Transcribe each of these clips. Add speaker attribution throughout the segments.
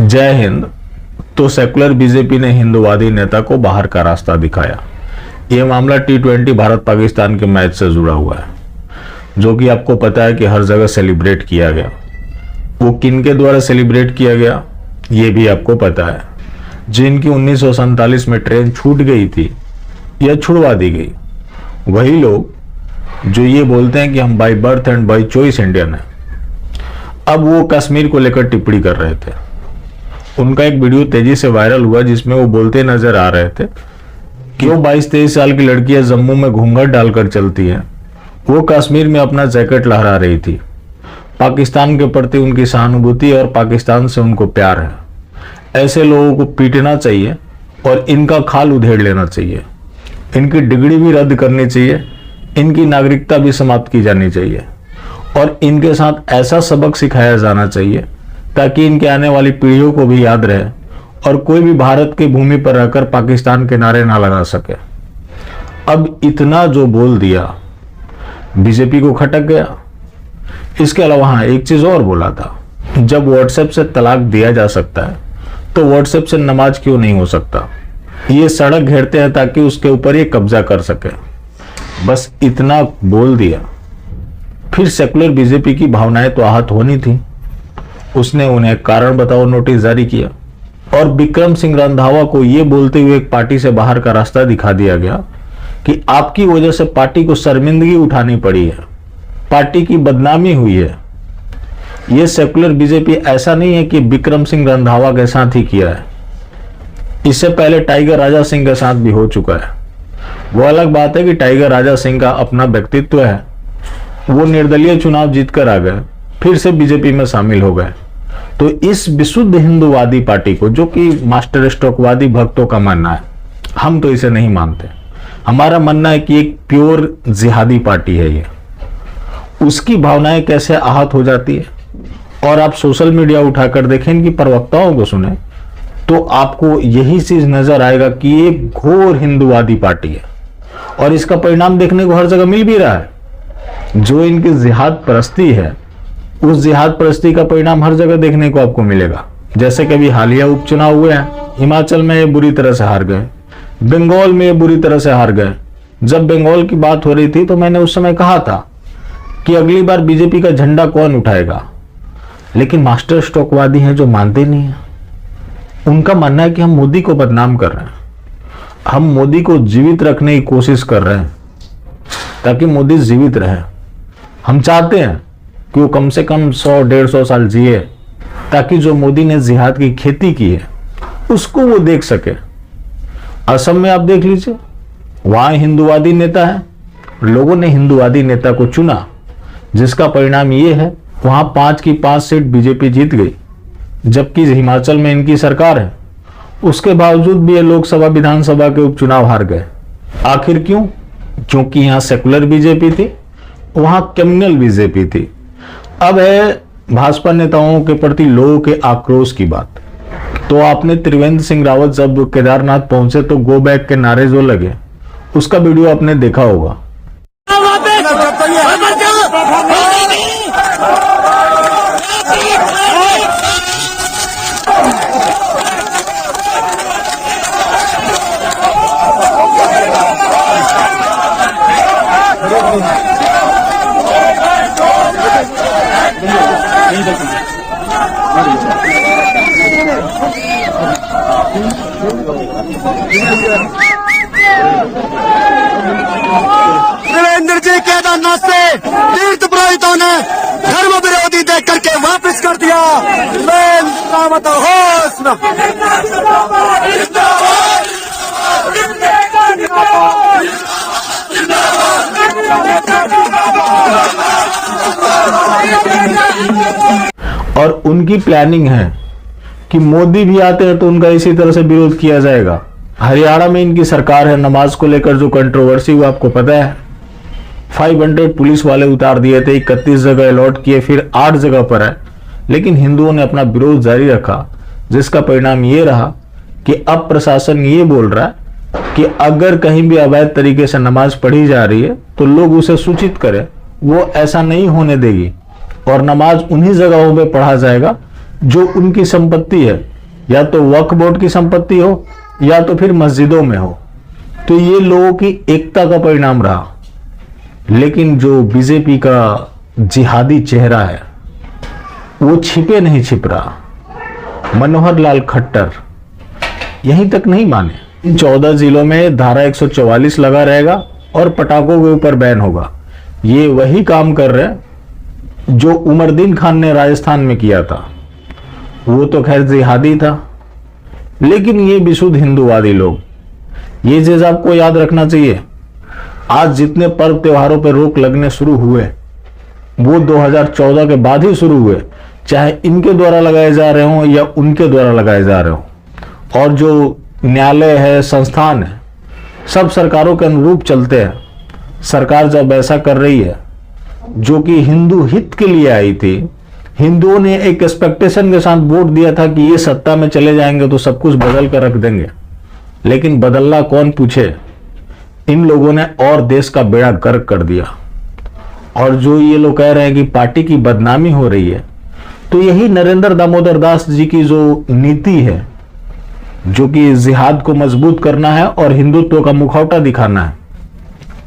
Speaker 1: जय हिंद। तो secular BJP ने हिंदुवादी नेता को बाहर का रास्ता दिखाया। यह मामला T20 भारत पाकिस्तान के मैच से जुड़ा हुआ है, जो कि आपको पता है कि हर जगह सेलिब्रेट किया गया। वो किन के द्वारा सेलिब्रेट किया गया ये भी आपको पता है। जिनकी 1947 में ट्रेन छूट गई थी या छुड़वा दी गई, वही लोग जो ये बोलते हैं कि हम by birth and by choice Indian हैं। अब वो कश्मीर को लेकर टिप्पणी कर रहे थे। उनका एक वीडियो तेजी से वायरल हुआ जिसमें वो बोलते नजर आ रहे थे कि वो 22-23 साल की लड़कियां जम्मू में घूंघट डालकर चलती हैं, वो कश्मीर में अपना जैकेट लहरा रही थी। पाकिस्तान के प्रति उनकी सहानुभूति और पाकिस्तान से उनको प्यार है। ऐसे लोगों को पीटना चाहिए और इनका खाल उधेड़ लेना चाहिए। इनकी डिग्री भी रद्द करनी चाहिए, इनकी नागरिकता भी समाप्त की जानी चाहिए और इनके साथ ऐसा सबक सिखाया जाना चाहिए ताकि इनके आने वाली पीढ़ियों को भी याद रहे और कोई भी भारत की भूमि पर रहकर पाकिस्तान के नारे ना लगा सके। अब इतना जो बोल दिया, बीजेपी को खटक गया। इसके अलावा हाँ, एक चीज और बोला था, जब व्हाट्सएप से तलाक दिया जा सकता है तो व्हाट्सएप से नमाज क्यों नहीं हो सकता। ये सड़क घेरते हैं ताकि उसके ऊपर ये कब्जा कर सके। बस इतना बोल दिया। फिर सेकुलर बीजेपी की भावनाएं तो आहत होनी थी। उसने उन्हें कारण बताओ नोटिस जारी किया और विक्रम सिंह रंधावा को यह बोलते हुए एक पार्टी से बाहर का रास्ता दिखा दिया गया कि आपकी वजह से पार्टी को शर्मिंदगी उठानी पड़ी है, पार्टी की बदनामी हुई है। यह सेकुलर बीजेपी ऐसा नहीं है कि विक्रम सिंह रंधावा के साथ ही किया है, इससे पहले टाइगर राजा सिंह के साथ भी हो चुका है। वो अलग बात है कि टाइगर राजा सिंह का अपना व्यक्तित्व है, वो निर्दलीय चुनाव जीतकर आ गए, फिर से बीजेपी में शामिल हो गए। तो इस विशुद्ध हिंदूवादी पार्टी को, जो कि मास्टर स्ट्रोकवादी भक्तों का मानना है, हम तो इसे नहीं मानते। हमारा मानना है कि एक प्योर जिहादी पार्टी है ये। उसकी भावनाएं कैसे आहत हो जाती है। और आप सोशल मीडिया उठाकर देखें, इनकी प्रवक्ताओं को सुने तो आपको यही चीज नजर आएगा कि ये घोर हिंदूवादी पार्टी है और इसका परिणाम देखने को हर जगह मिल भी रहा है। जो इनकी जिहाद परस्ती है, उस जिहाद परस्ती का परिणाम हर जगह देखने को आपको मिलेगा। जैसे कभी हालिया उपचुनाव हुए हैं, हिमाचल में ये बुरी तरह से हार गए, बंगाल में ये बुरी तरह से हार गए। जब बंगाल की बात हो रही थी तो मैंने उस समय कहा था कि अगली बार बीजेपी का झंडा कौन उठाएगा। लेकिन मास्टर स्ट्रोकवादी हैं जो मानते नहीं है। उनका मानना है कि हम मोदी को बदनाम कर रहे हैं, हम मोदी को जीवित रखने की कोशिश कर रहे हैं ताकि मोदी जीवित रहे। हम चाहते हैं कि वो कम से कम 100-150 साल जिए ताकि जो मोदी ने जिहाद की खेती की है उसको वो देख सके। असम में आप देख लीजिए, वहां हिंदूवादी नेता है, लोगों ने हिंदूवादी नेता को चुना, जिसका परिणाम ये है वहां 5 की 5 सीट बीजेपी जीत गई, जबकि हिमाचल में इनकी सरकार है। उसके बावजूद भी ये लोकसभा विधानसभा के उपचुनाव हार गए। आखिर क्यों? क्योंकि यहां सेकुलर बीजेपी थी, वहां कम्युनल बीजेपी थी। अब है भाजपा नेताओं के प्रति लोगों के आक्रोश की बात। तो आपने त्रिवेंद्र सिंह रावत जब केदारनाथ पहुंचे तो गो बैक के नारे जो लगे, उसका वीडियो आपने देखा होगा।
Speaker 2: त्रिवेंद्र जी केदारनाथ से तीर्थ पुरोहितों ने धर्म विरोधी देख करके वापस कर दिया।
Speaker 1: और उनकी प्लानिंग है कि मोदी भी आते हैं तो उनका इसी तरह से विरोध किया जाएगा। हरियाणा में इनकी सरकार है, नमाज को लेकर जो कंट्रोवर्सी हुआ आपको पता है। 500 पुलिस वाले उतार दिए थे, 31 जगह अलॉट किए, फिर 8 जगह पर है, लेकिन हिंदुओं ने अपना विरोध जारी रखा, जिसका परिणाम ये रहा कि अब प्रशासन ये बोल रहा है कि अगर कहीं भी अवैध तरीके से नमाज पढ़ी जा रही है तो लोग उसे सूचित करें। वो ऐसा नहीं होने देगी और नमाज उन्हीं जगहों पे पढ़ा जाएगा जो उनकी संपत्ति है, या तो वक्फ बोर्ड की संपत्ति हो या तो फिर मस्जिदों में हो, तो ये लोगों की एकता का परिणाम रहा। लेकिन जो बीजेपी का जिहादी चेहरा है वो छिपे नहीं छिप रहा। मनोहर लाल खट्टर यहीं तक नहीं माने, इन 14 जिलों में धारा 144 लगा रहेगा और पटाखों के ऊपर बैन होगा। ये वही काम कर रहे हैं जो उमरदीन खान ने राजस्थान में किया था। वो तो खैर जिहादी था, लेकिन ये विशुद्ध हिंदूवादी लोग, ये चीज आपको याद रखना चाहिए। आज जितने पर्व त्योहारों पर रोक लगने शुरू हुए वो 2014 के बाद ही शुरू हुए, चाहे इनके द्वारा लगाए जा रहे हों या उनके द्वारा लगाए जा रहे हों। और जो न्यायालय है, संस्थान है, सब सरकारों के अनुरूप चलते हैं। सरकार जब ऐसा कर रही है जो कि हिंदू हित के लिए आई थी, हिंदुओं ने एक एक्सपेक्टेशन के साथ वोट दिया था कि ये सत्ता में चले जाएंगे तो सब कुछ बदल कर रख देंगे, लेकिन बदलना कौन पूछे, इन लोगों ने और देश का बेड़ा गर्क कर दिया। और जो ये लोग कह रहे हैं कि पार्टी की बदनामी हो रही है, तो यही नरेंद्र दामोदर दास जी की जो नीति है, जो कि जिहाद को मजबूत करना है और हिंदुत्व का मुखौटा दिखाना है।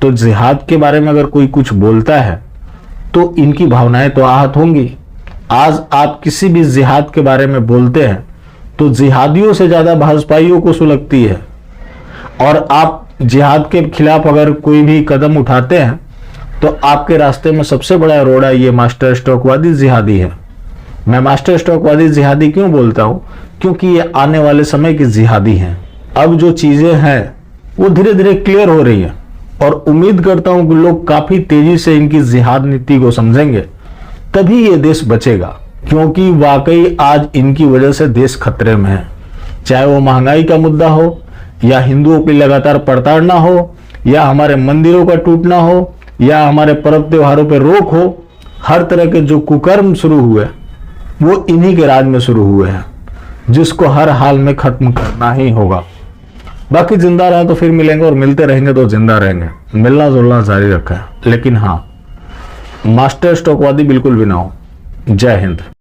Speaker 1: तो जिहाद के बारे में अगर कोई कुछ बोलता है तो इनकी भावनाएं तो आहत होंगी। आज आप किसी भी जिहाद के बारे में बोलते हैं तो जिहादियों से ज्यादा भाजपाइयों को सुलगती है, और आप जिहाद के खिलाफ अगर कोई भी कदम उठाते हैं तो आपके रास्ते में सबसे बड़ा रोड़ा ये मास्टर स्ट्रोकवादी जिहादी है। मैं मास्टर स्ट्रोकवादी जिहादी क्यों बोलता हूं? क्योंकि ये आने वाले समय की जिहादी हैं। अब जो चीजें हैं वो धीरे धीरे क्लियर हो रही है, और उम्मीद करता हूं कि लोग काफी तेजी से इनकी जिहाद नीति को समझेंगे, तभी ये देश बचेगा। क्योंकि वाकई आज इनकी वजह से देश खतरे में है, चाहे वो महंगाई का मुद्दा हो, या हिंदुओं की लगातार प्रताड़ना हो, या हमारे मंदिरों का टूटना हो, या हमारे पर्व त्योहारों पर रोक हो। हर तरह के जो कुकर्म शुरू हुए वो इन्हीं के राज में शुरू हुए हैं, जिसको हर हाल में खत्म करना ही होगा। बाकी जिंदा रहे तो फिर मिलेंगे, और मिलते रहेंगे तो जिंदा रहेंगे। मिलना जुलना जारी रखा है, लेकिन हाँ, मास्टर स्ट्रोकवादी बिल्कुल भी ना हो। जय हिंद।